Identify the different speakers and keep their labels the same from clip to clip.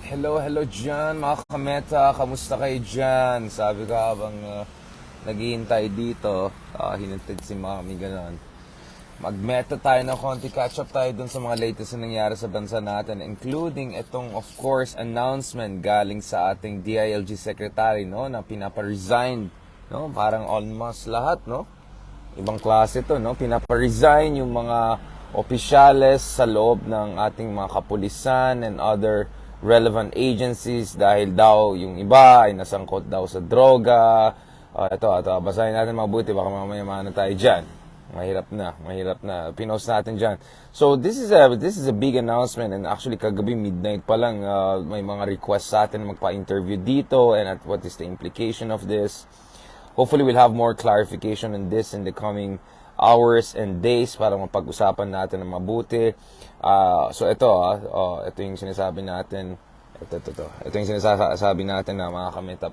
Speaker 1: Hello dyan mga kameta, kamusta kayo dyan? Sabi ko habang naghihintay dito, hinintid si mami gano'n. Magmeta tayo na konti, catch up tayo dun sa mga latest na nangyari sa bansa natin, including itong of course announcement galing sa ating DILG Secretary, no, na pinapa-resign, no, parang almost lahat, no? Ibang klase to, no? Pinapa-resign yung mga opisyales sa loob ng ating mga kapulisan and other relevant agencies dahil daw yung iba ay nasangkot daw sa droga. Ito, basahin natin mabuti, baka mamaya maano tayo dyan. Mahirap na. Pinost natin dyan. So, this is a big announcement, and actually kagabi midnight pa lang, may mga requests sa atin magpa-interview dito and at what is the implication of this. Hopefully, we'll have more clarification on this in the coming hours and days para mapag-usapan natin ng mabuti. So ito yung sinasabi natin. Ito yung sinasabi natin na mga kameta,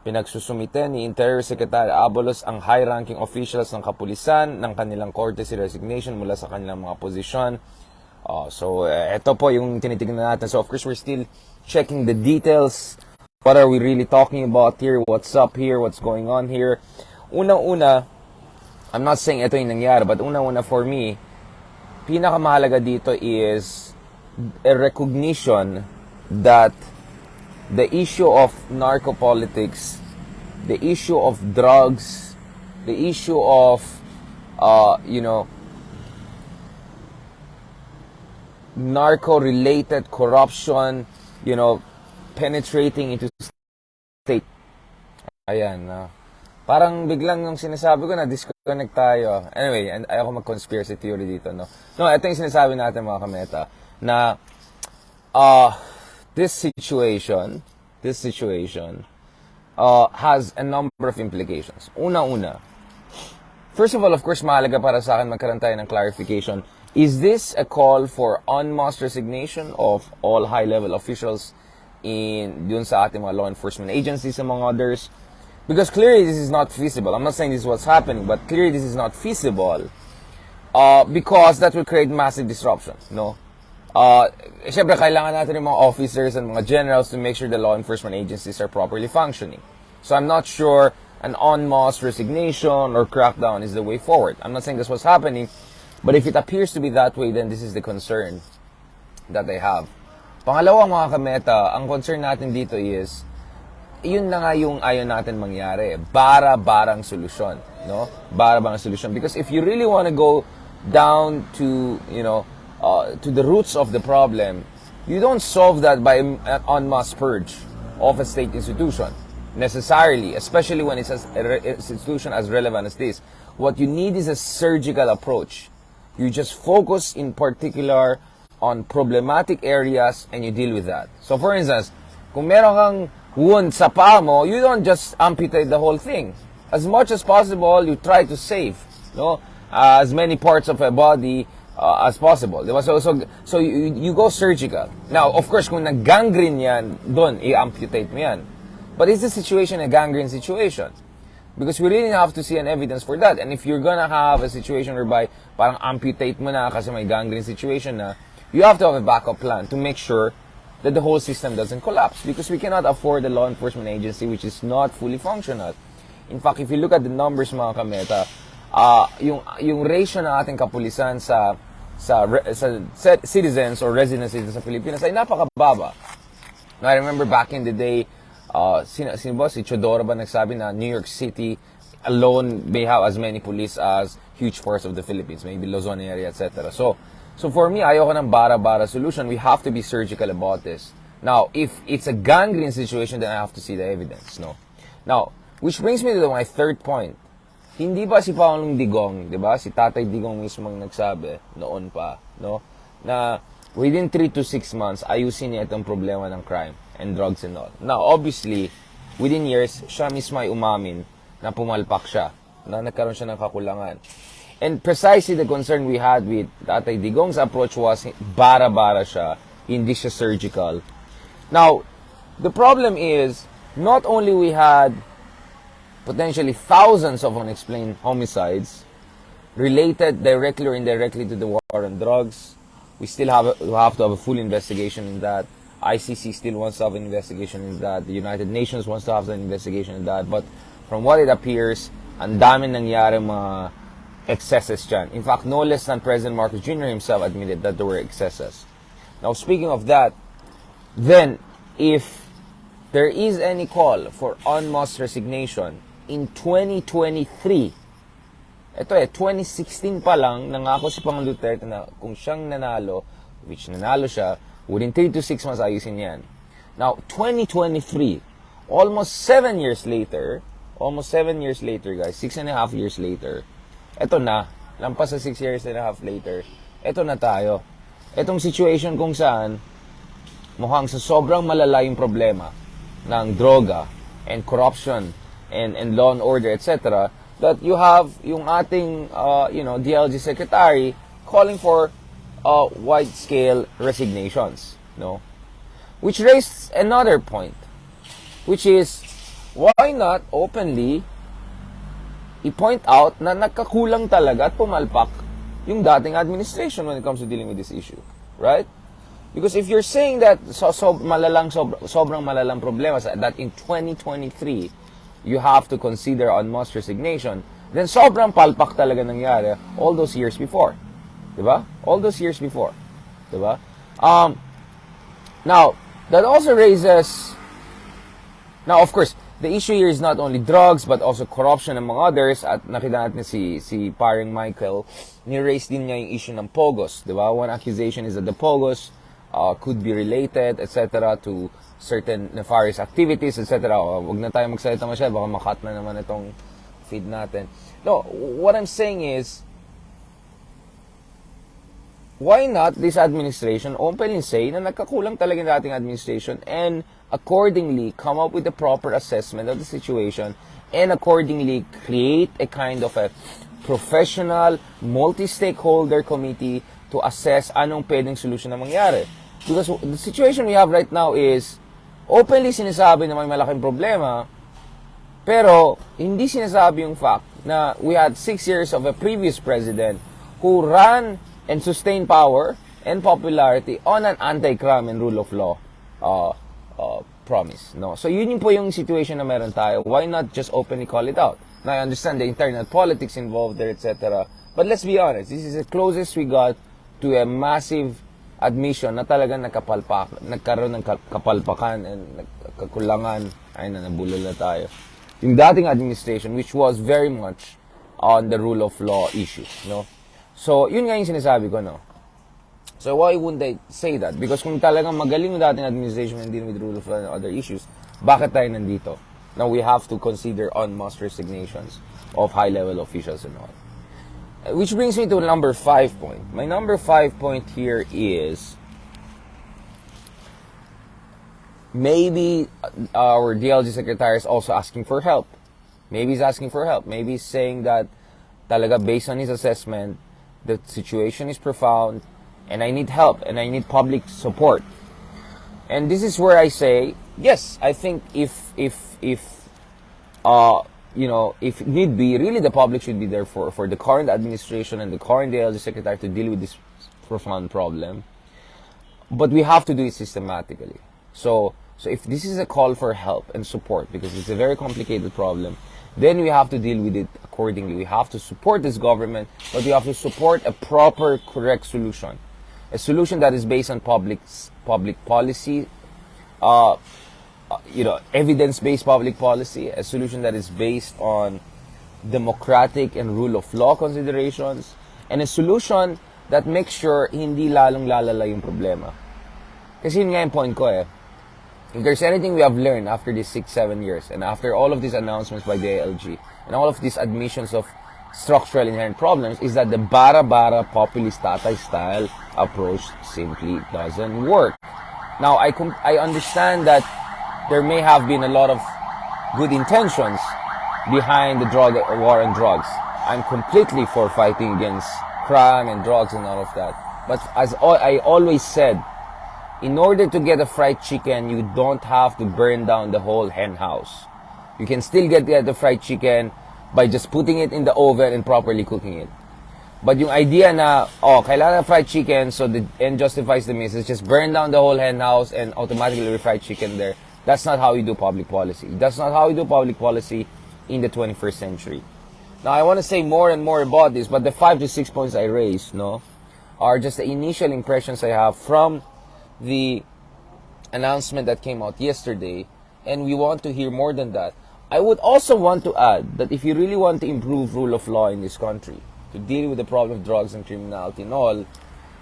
Speaker 1: pinagsusumite ni Interior Secretary Abalos ang high-ranking officials ng kapulisan ng kanilang courtesy resignation mula sa kanilang mga posisyon. So ito po yung tinitignan natin. So of course, we're still checking the details. What are we really talking about here? What's up here? What's going on here? Unang-una, I'm not saying ito yung nangyari, but unang-una for me, pinakamahalaga dito is a recognition that the issue of narco-politics, the issue of drugs, the issue of, narco-related corruption, penetrating into state. Ayan, parang biglang yung sinasabi ko na disconnect tayo. Anyway, ayoko mag-conspiracy theory dito, no? No, ito yung sinasabi natin mga kameta, na this situation has a number of implications. Una-una, first of all, of course, mahalaga para sa akin magkaroon tayo ng clarification. Is this a call for en masse resignation of all high-level officials dun sa ating mga law enforcement agencies, among others? Because clearly this is not feasible. I'm not saying this is what's happening, but clearly this is not feasible because that will create massive disruptions, no? Siyempre, kailangan natin yung mga officers and mga generals to make sure the law enforcement agencies are properly functioning. So I'm not sure an en masse resignation or crackdown is the way forward. I'm not saying that's what's happening, but if it appears to be that way, then this is the concern that I have. Pangalawa mga kameta, ang concern natin dito is, yun na nga yung ayaw natin mangyari. Bara-barang solusyon, no? Bara-barang solusyon. Because if you really want to go down to, to the roots of the problem, you don't solve that by an en masse purge of a state institution, necessarily, especially when it's an institution as relevant as this. What you need is a surgical approach. You just focus in particular on problematic areas and you deal with that. So for instance, kung meron kang wound sa paa mo, you don't just amputate the whole thing. As much as possible, you try to save, as many parts of a body as possible. Diba? So you go surgical. Now, of course, kung nag-gangrene yan, doon, i-amputate mo yan. But is the situation a gangrene situation? Because we really have to see an evidence for that. And if you're gonna have a situation whereby parang amputate mo na kasi may gangrene situation na, you have to have a backup plan to make sure that the whole system doesn't collapse, because we cannot afford a law enforcement agency which is not fully functional. In fact, if you look at the numbers mga kameta, yung ratio ng ating kapulisan sa citizens or residents sa Pilipinas ay napakababa. Now, I remember back in the day, sino ba? Si Chodoro ba nagsabi na New York City alone may have as many police as huge parts of the Philippines, maybe Luzon area, etc. So for me, ayoko ng bara-bara solution. We have to be surgical about this. Now, if it's a gangrene situation, then I have to see the evidence, no? Now, which brings me to my third point. Hindi ba si Pangulong Digong, di ba? Si Tatay Digong mismo ang nagsabi noon pa, no? Na within 3 to 6 months, ayusin niya itong problema ng crime and drugs and all. Now, obviously, within years, siya mismo ay umamin na pumalpak siya, na nagkaroon siya ng kakulangan. And precisely the concern we had with Tatay Digong's approach was bara-bara siya, hindi siya surgical. Now, the problem is, not only we had potentially thousands of unexplained homicides related directly or indirectly to the war on drugs, we still have to have a full investigation in that. ICC still wants to have an investigation in that. The United Nations wants to have an investigation in that. But from what it appears, ang dami nangyari mga excesses dyan. In fact, no less than President Marcos Jr. himself admitted that there were excesses. Now, speaking of that, then, if there is any call for en masse resignation in 2023, 2016 pa lang, nangako si Pangulong Duterte na kung siyang nanalo, which nanalo siya, within 3 to 6 months ayusin yan. Now, 2023, almost 7 years later, guys, 6.5 years later, eto na, lampas sa 6 years and a half later, eto na tayo. Etong situation kung saan, mukhang sa sobrang malala yung problema ng droga and corruption and law and order, etc., that you have yung ating, DLG Secretary calling for wide-scale resignations, no? Which raised another point, which is, why not openly i-point out na nagkakulang talaga at pumalpak yung dating administration when it comes to dealing with this issue, right? Because if you're saying that sobrang malalang problema that in 2023 you have to consider en masse resignation, then sobrang palpak talaga nangyari all those years before. Diba? All those years before. Diba? Now, that also raises... Now, of course, the issue here is not only drugs, but also corruption among others. At nakita natin si paring Michael, ni-raise din niya yung issue ng Pogos. Diba? One accusation is that the Pogos could be related, etc., to certain nefarious activities, etc. Wag na tayo magsalita masyado, baka makat na naman itong feed natin. No, what I'm saying is, why not this administration openly say na nagkakulang talaga ng ating administration and accordingly come up with a proper assessment of the situation and accordingly create a kind of a professional, multi-stakeholder committee to assess anong pwedeng solution na mangyari. Because the situation we have right now is openly sinasabi na may malaking problema, pero hindi sinasabi yung fact na we had 6 years of a previous president who ran and sustain power and popularity on an anti-crime and rule of law promise. No? So yun po yung situation na meron tayo. Why not just openly call it out? Now I understand the internal politics involved there, etc. But let's be honest, this is the closest we got to a massive admission na talagang nagkaroon ng kapalpakan and kakulangan. Ay na, nabulol na tayo. Yung dating administration, which was very much on the rule of law issue. No? So, yun nga yung sinasabi ko, no? So, why wouldn't they say that? Because kung talagang magaling yung dating administration and dealing with rule of law and other issues, bakit tayo nandito? Now, we have to consider en masse resignations of high-level officials and all. Which brings me to number 5 point. My number 5 point here is maybe our DLG secretary is also asking for help. Maybe he's asking for help. Maybe he's saying that talaga based on his assessment, the situation is profound, and I need help, and I need public support. And this is where I say, yes, I think if need be, really the public should be there for the current administration and the current DLG secretary to deal with this profound problem. But we have to do it systematically. So if this is a call for help and support, because it's a very complicated problem, then we have to deal with it accordingly. We have to support this government, but we have to support a proper, correct solution. A solution that is based on public policy, evidence-based public policy, a solution that is based on democratic and rule of law considerations, and a solution that makes sure hindi lalong lalala yung problema. Kasi yun nga yung point ko eh. If there's anything we have learned after these 6-7 years, and after all of these announcements by the ALG, and all of these admissions of structural inherent problems, is that the bara-bara populist tatay style approach simply doesn't work. Now, I understand that there may have been a lot of good intentions behind the drug war on drugs. I'm completely for fighting against crime and drugs and all of that. But as I always said, in order to get a fried chicken, you don't have to burn down the whole hen house. You can still get the fried chicken by just putting it in the oven and properly cooking it. But yung idea na, kailangan fried chicken, so the end justifies the means, just burn down the whole hen house and automatically refried chicken there. That's not how we do public policy. That's not how we do public policy in the 21st century. Now, I want to say more and more about this, but the 5 to 6 points I raised, are just the initial impressions I have from the announcement that came out yesterday, and we want to hear more than that. I would also want to add that if you really want to improve rule of law in this country, to deal with the problem of drugs and criminality and all,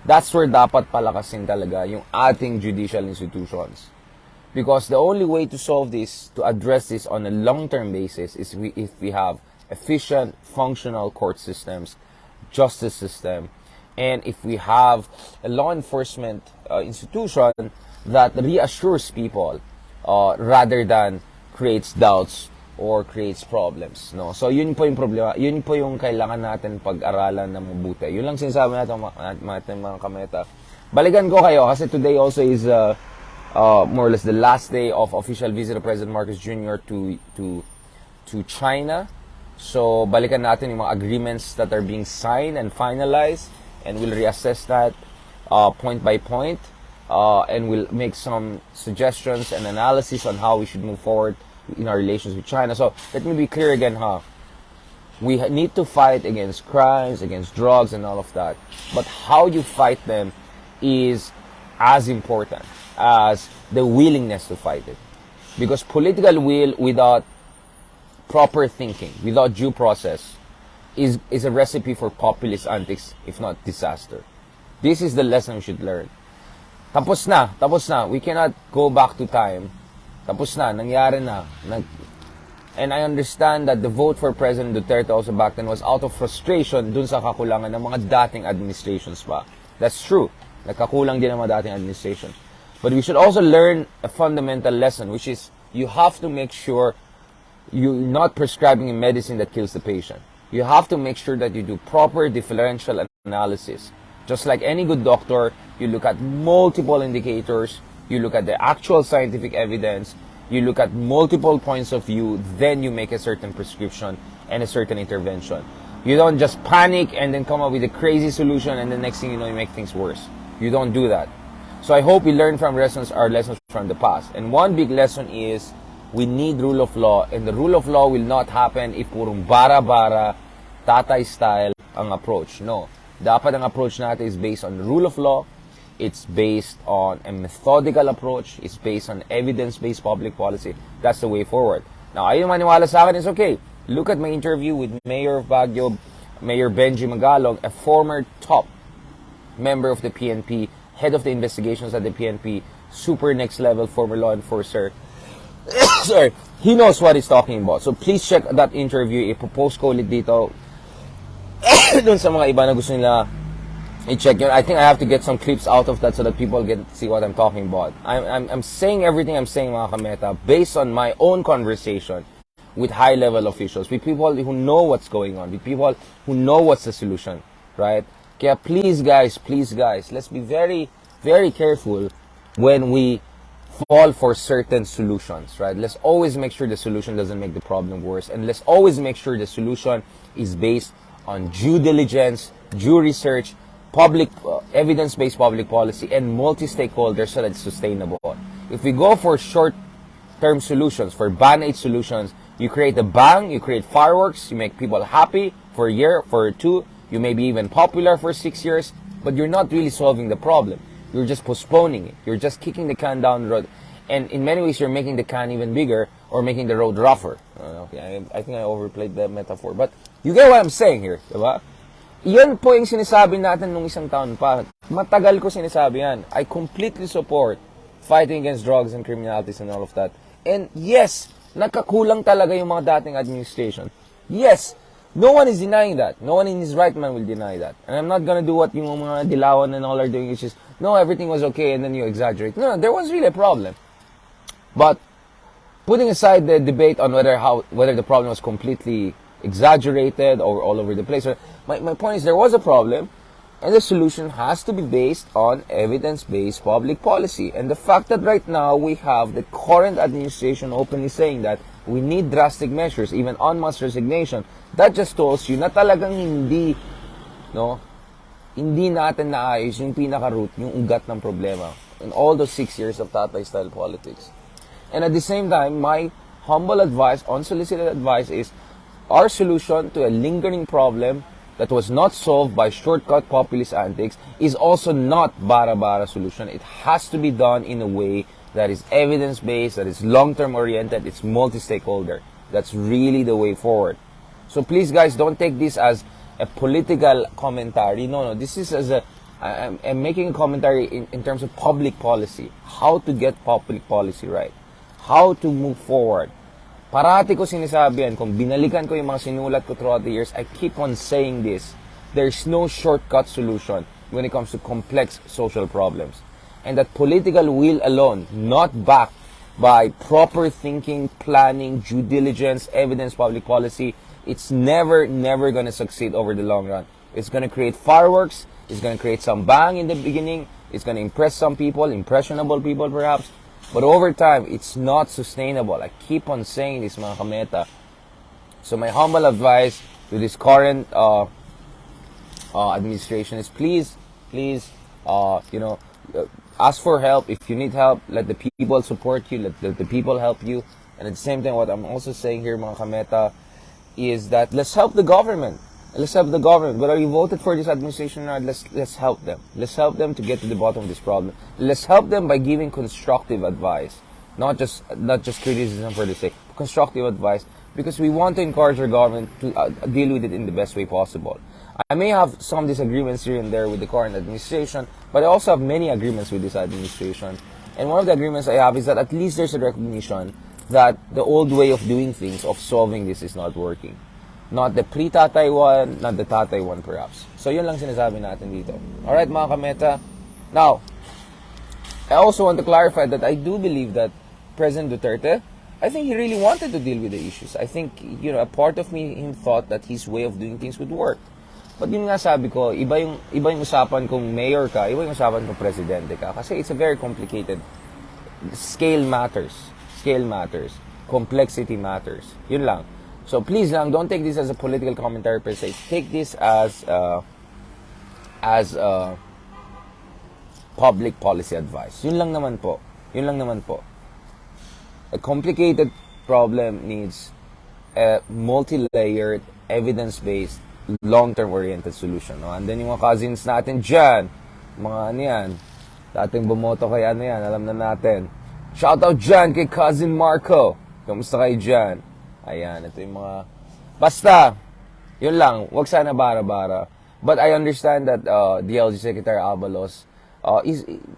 Speaker 1: that's where dapat palakasin talaga yung ating judicial institutions. Because the only way to solve this, to address this on a long-term basis, is if we have efficient, functional court systems, justice system, and if we have a law enforcement institution that reassures people rather than creates doubts or creates problems, no? So yun po yung problema, yun po yung kailangan natin pag-aralan na mabuti. Yun lang sinasabi natin mga kameta. Balikan ko kayo kasi today also is more or less the last day of official visit of President Marcos Jr. to China. So balikan natin yung mga agreements that are being signed and finalized, and we'll reassess that point by point, and we'll make some suggestions and analysis on how we should move forward in our relations with China. So let me be clear again, we need to fight against crimes, against drugs and all of that, but how you fight them is as important as the willingness to fight it, because political will without proper thinking, without due process, is a recipe for populist antics, if not disaster. This is the lesson we should learn. Tapos na. We cannot go back to time. Tapos na, nangyari na. And I understand that the vote for President Duterte also back then was out of frustration dun sa kakulangan ng mga dating administrations pa. That's true. Nagkakulang din ang mga dating administrations. But we should also learn a fundamental lesson, which is you have to make sure you're not prescribing a medicine that kills the patient. You have to make sure that you do proper differential analysis. Just like any good doctor, you look at multiple indicators, you look at the actual scientific evidence, you look at multiple points of view, then you make a certain prescription and a certain intervention. You don't just panic and then come up with a crazy solution and the next thing you know, you make things worse. You don't do that. So I hope we learn from our lessons from the past. And one big lesson is we need rule of law, and the rule of law will not happen if purong bara-bara, tatay style ang approach. No. Dapat ang approach natin is based on the rule of law. It's based on a methodical approach. It's based on evidence-based public policy. That's the way forward. Now, ayaw maniwala sa akin, it's okay. Look at my interview with Mayor of Baguio, Mayor Benji Magalong, a former top member of the PNP, head of the investigations at the PNP, super next level former law enforcer. Sorry, he knows what he's talking about. So please check that interview. I-propose ko ulit dito dun sa mga iba na gusto nila i-check yun. I think I have to get some clips out of that so that people get see what I'm talking about. I'm saying everything I'm saying, mga kameta, based on my own conversation with high-level officials, with people who know what's going on, with people who know what's the solution, right? Kaya please guys, let's be very, very careful when we fall for certain solutions, right? Let's always make sure the solution doesn't make the problem worse, and let's always make sure the solution is based on due diligence, due research, public evidence-based public policy, and multi-stakeholders so that it's sustainable. If we go for short-term solutions, for band-aid solutions, you create a bang, you create fireworks, you make people happy for a year, for two, you may be even popular for 6 years, but you're not really solving the problem. You're just postponing it. You're just kicking the can down the road. And in many ways, you're making the can even bigger or making the road rougher. Okay, I think I overplayed the metaphor. But you get what I'm saying here, diba? Yan po yung sinasabi natin nung isang taon pa. Matagal ko sinasabi yan. I completely support fighting against drugs and criminalities and all of that. And yes, nagkakulang talaga yung mga dating administration. Yes, no one is denying that. No one in his right mind will deny that. And I'm not gonna do what yung mga dilawan and all are doing, which is, no, everything was okay, and then you exaggerate. No, there was really a problem. But putting aside the debate on whether the problem was completely exaggerated or all over the place, my point is there was a problem, and the solution has to be based on evidence-based public policy. And the fact that right now we have the current administration openly saying that we need drastic measures, even en masse resignation, that just tells you na talagang hindi no, hindi natin naayos yung pinaka-root, yung ugat ng problema in all those 6 years of Tatay-style politics. And at the same time, my humble advice, unsolicited advice is our solution to a lingering problem that was not solved by shortcut populist antics is also not bara-bara solution. It has to be done in a way that is evidence-based, that is long-term oriented, it's multi-stakeholder. That's really the way forward. So please guys, don't take this as a political commentary. No, this is as I'm making a commentary in terms of public policy. How to get public policy right. How to move forward. Parati ko sinasabi yan, kung binalikan ko yung mga sinulat ko throughout the years, I keep on saying this. There's no shortcut solution when it comes to complex social problems. And that political will alone, not backed by proper thinking, planning, due diligence, evidence, public policy, it's never going to succeed over the long run. It's going to create fireworks, it's going to create some bang in the beginning, it's going to impress some people, impressionable people perhaps, but over time, it's not sustainable. I keep on saying this, mga kameta. So my humble advice to this current administration is please, ask for help. If you need help, let the people support you, let the people help you. And at the same time, what I'm also saying here, mga kameta, is that let's help the government. Let's help the government. Whether you voted for this administration or not, let's help them. Let's help them to get to the bottom of this problem. Let's help them by giving constructive advice, not just criticism for the sake. Constructive advice, because we want to encourage our government to deal with it in the best way possible. I may have some disagreements here and there with the current administration, but I also have many agreements with this administration. And one of the agreements I have is that at least there's a recognition that the old way of doing things, of solving this, is not working. Not the pre-tatay one, not the tatay one perhaps. So yun lang sinasabi natin dito. Alright mga kameta. Now, I also want to clarify that I do believe that President Duterte, I think he really wanted to deal with the issues. I think, a part of him thought that his way of doing things would work. But yun nga sabi ko, iba yung usapan kung mayor ka, iba yung usapan kung presidente ka. Kasi it's a very complicated. Scale matters. Complexity matters. Yun lang. So please lang, don't take this as a political commentary per se. Take this as public policy advice. Yun lang naman po. A complicated problem needs a multi-layered, evidence-based, long-term oriented solution. No? And then yung mga cousins natin dyan, mga yan, dating bumoto kay yan, alam na natin. Shoutout dyan kay Cousin Marco. Kamusta kayo dyan? Ayan, ito yung mga... Basta, yun lang, wag sana bara-bara. But I understand that DLG Secretary Abalos,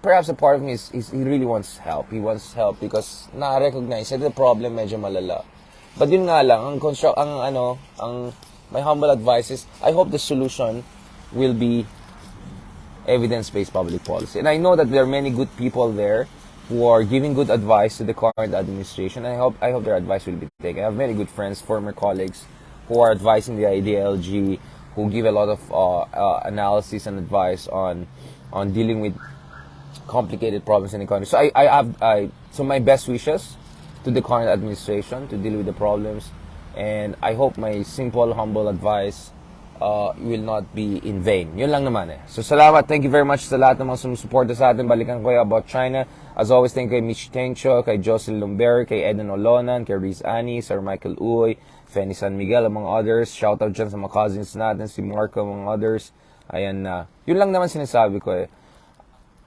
Speaker 1: perhaps a part of me is he really wants help. He wants help because na-recognize that the problem medyo malala. But yun nga lang, my humble advice is, I hope the solution will be evidence-based public policy. And I know that there are many good people there who are giving good advice to the current administration. I hope their advice will be taken. I have many good friends, former colleagues, who are advising the IDLG, who give a lot of analysis and advice on dealing with complicated problems in the country. So so my best wishes to the current administration to deal with the problems, and I hope my simple, humble advice will not be in vain. Yun lang naman eh. So salamat, thank you very much sa lahat ng mga sumusuporta sa atin. Balikan ko about China. As always, thank you kay Mitch Tencho, kay Jocelyn Lumber, kay Eden Olonan, kay Riz Ani, Sir Michael Uy, Fenny San Miguel, among others. Shoutout dyan sa mga cousins natin, si Marco, among others. Ayan na. Yun lang naman sinasabi ko eh.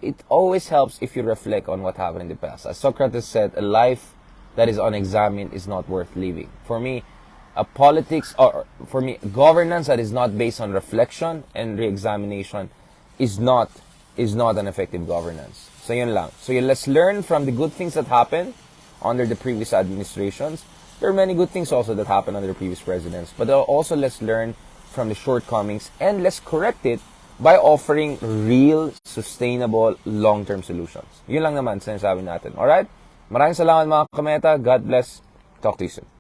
Speaker 1: It always helps if you reflect on what happened in the past. As Socrates said, a life that is unexamined is not worth living. For me, governance that is not based on reflection and re-examination is not an effective governance. So yun lang. So let's learn from the good things that happened under the previous administrations. There are many good things also that happened under the previous presidents. But also let's learn from the shortcomings and let's correct it by offering real, sustainable, long-term solutions. Yun lang naman sinasabi natin. Alright? Maraming salamat mga kameta. God bless. Talk to you soon.